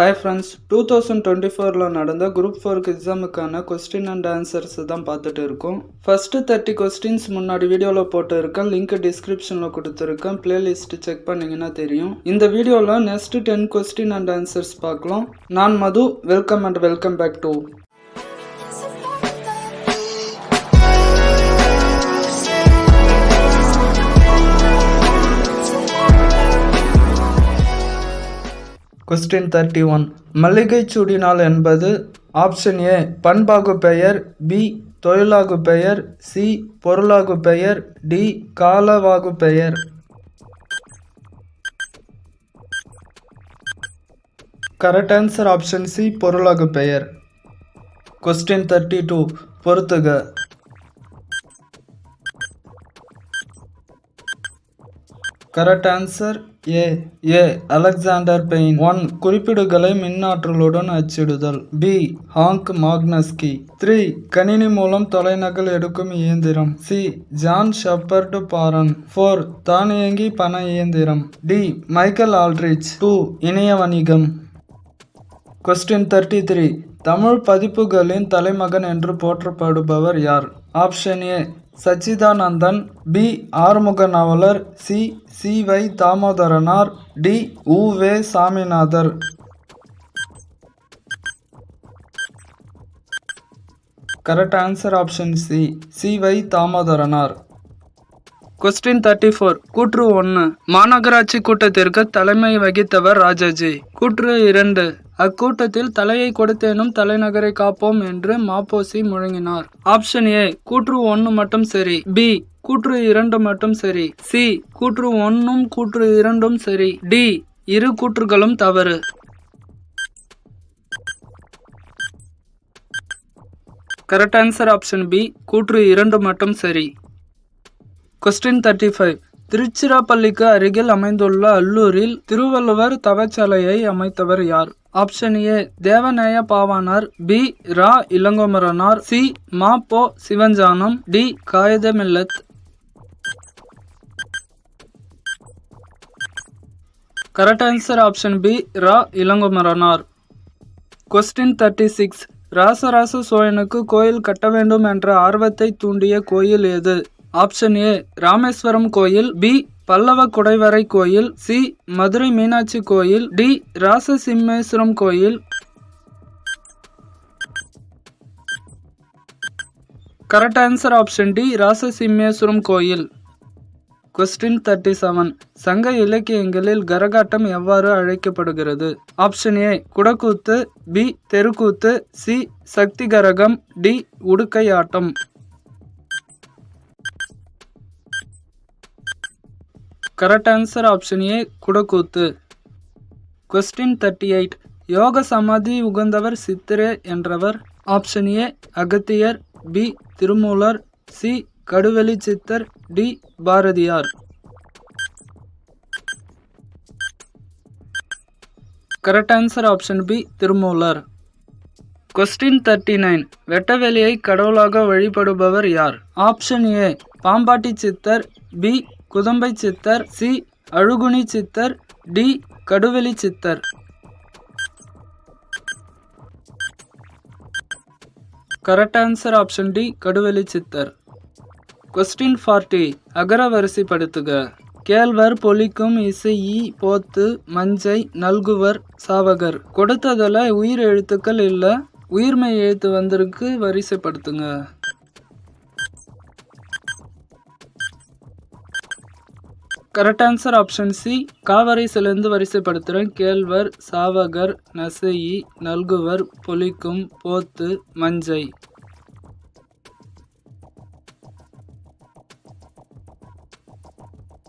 Hi friends, 2024 நடந்த Group 4 எக்ஸாமுக்கான question and answers தான் பார்த்துட்டு இருக்கோம். ஃபர்ஸ்ட் 30 கொஸ்டின்ஸ் முன்னாடி வீடியோவில் போட்டு இருக்கேன், லிங்க் டிஸ்கிரிப்ஷனில் கொடுத்துருக்கேன், பிளேலிஸ்ட் செக் பண்ணிங்கன்னா தெரியும். இந்த வீடியோவில் நெக்ஸ்ட் 10 கொஸ்டின் அண்ட் ஆன்சர்ஸ் பார்க்கலாம். நான் Madhu, welcome and welcome back to Question 31. மல்லிகை சூடினால் என்பது ஆப்ஷன் ஏ பண்பாகு பெயர், பி தொழிலாகு பெயர், சி பொருளாகு பெயர், டி காலவாகு பெயர். கரெக்ட் ஆன்சர் ஆப்ஷன் சி பொருளாகு பெயர். Question 32. பொறுத்துக. Correct answer A Alexander Bain. 1. குறிப்பீடுகளை மின்னாற்றலுடன் அச்சிடுதல். B Hank Magnuski. 3. கணினி மூலம் தொலைநகல் எடுக்கும் இயந்திரம். C John Shepherd Barron. 4. தானியங்கி பண இயந்திரம். D Michael Aldrich. 2. இணைய வணிகம். Question 33. தமிழ் பதிப்புகளின் தலைமகன் என்று போற்றப்படுபவர் யார்? Option A Sachchidanandan, B Arumuga Navalar, C Vai Thamotharanar, D உ.வே. Saminathar. Correct answer option C Vai Thamotharanar. Question 34. கூற்று 1. மாநகராட்சி கூட்டத்திற்கு தலைமை வகித்தவர் ராஜாஜி. கூற்று 2. அக்கூட்டத்தில் தலையை கொடுத்தேனும் தலைநகரை காப்போம் என்று மாப்போசி முழங்கினார். ஆப்ஷன் ஏ கூற்று 1 மட்டும் சரி, பி கூற்று 2 மட்டும் சரி, சி கூற்று 1ம் கூற்று 2ம் சரி, டி இரு கூற்றுகளும் தவறு. கரெக்ட் ஆன்சர் ஆப்ஷன் பி கூற்று 2 மட்டும் சரி. Question 35. திருச்சிராப்பள்ளிக்கு அருகில் அமைந்துள்ள அல்லூரில் திருவள்ளுவர் தவச்சாலையை அமைத்தவர் யார்? Option A Devaneya Pavanar, B Ra Ilangkumaranar, C Ma Po Sivagnanam, D Quaide Millat. Correct answer option B Ra Ilangkumaranar. Question 36. Rajaraja சோழனுக்கு கோயில் கட்ட வேண்டும் என்ற ஆர்வத்தை தூண்டிய கோயில் எது? ஆப்ஷன் ஏ ராமேஸ்வரம் கோயில், பி பல்லவ குடைவரை கோயில், சி மதுரை மீனாட்சி கோயில், டி ராசசிம்மேஸ்வரம் கோயில். Correct answer option D Rajasimheswaram கோயில். Question 37. சங்க இலக்கியங்களில் கரகாட்டம் எவ்வாறு அழைக்கப்படுகிறது? ஆப்ஷன் ஏ குடக்கூத்து, பி தெருக்கூத்து, சி சக்தி கரகம், டி உடுக்கை ஆட்டம். கரெக்ட் ஆன்சர் ஆப்ஷன் ஏ குடக்கூத்து. Question 38. யோக சமாதி உகந்தவர் சித்திரே என்றவர். Option A Agathiyar, B Thirumoolar, C Kaduveli Siddhar, D Bharathiyar. Correct answer option B Thirumoolar. Question 39. வெட்டவெளியை கடவுளாக வழிபடுபவர் யார்? ஆப்ஷன் ஏ பாம்பாட்டி சித்தர், பி குதம்பை சித்தர், சி அழுகுனி சித்தர், டி கடுவெளி சித்தர். Correct answer option D Kaduveli சித்தர். Question 40. அகர வரிசைப்படுத்துக. கேழ்வர் பொலிக்கும் இசை போத்து மஞ்சை நல்குவர் சாவகர். கொடுத்ததுல உயிர் எழுத்துக்கள் இல்ல, உயிர்மை எழுத்து வந்திருக்கு, வரிசைப்படுத்துங்க. கரெக்ட் ஆன்சர் ஆப்ஷன் சி காவரிசிலிருந்து வரிசைப்படுத்துகிறேன். கேழ்வர், சாவகர், நசையி, நல்குவர், பொலிக்கும், போத்து, மஞ்சை.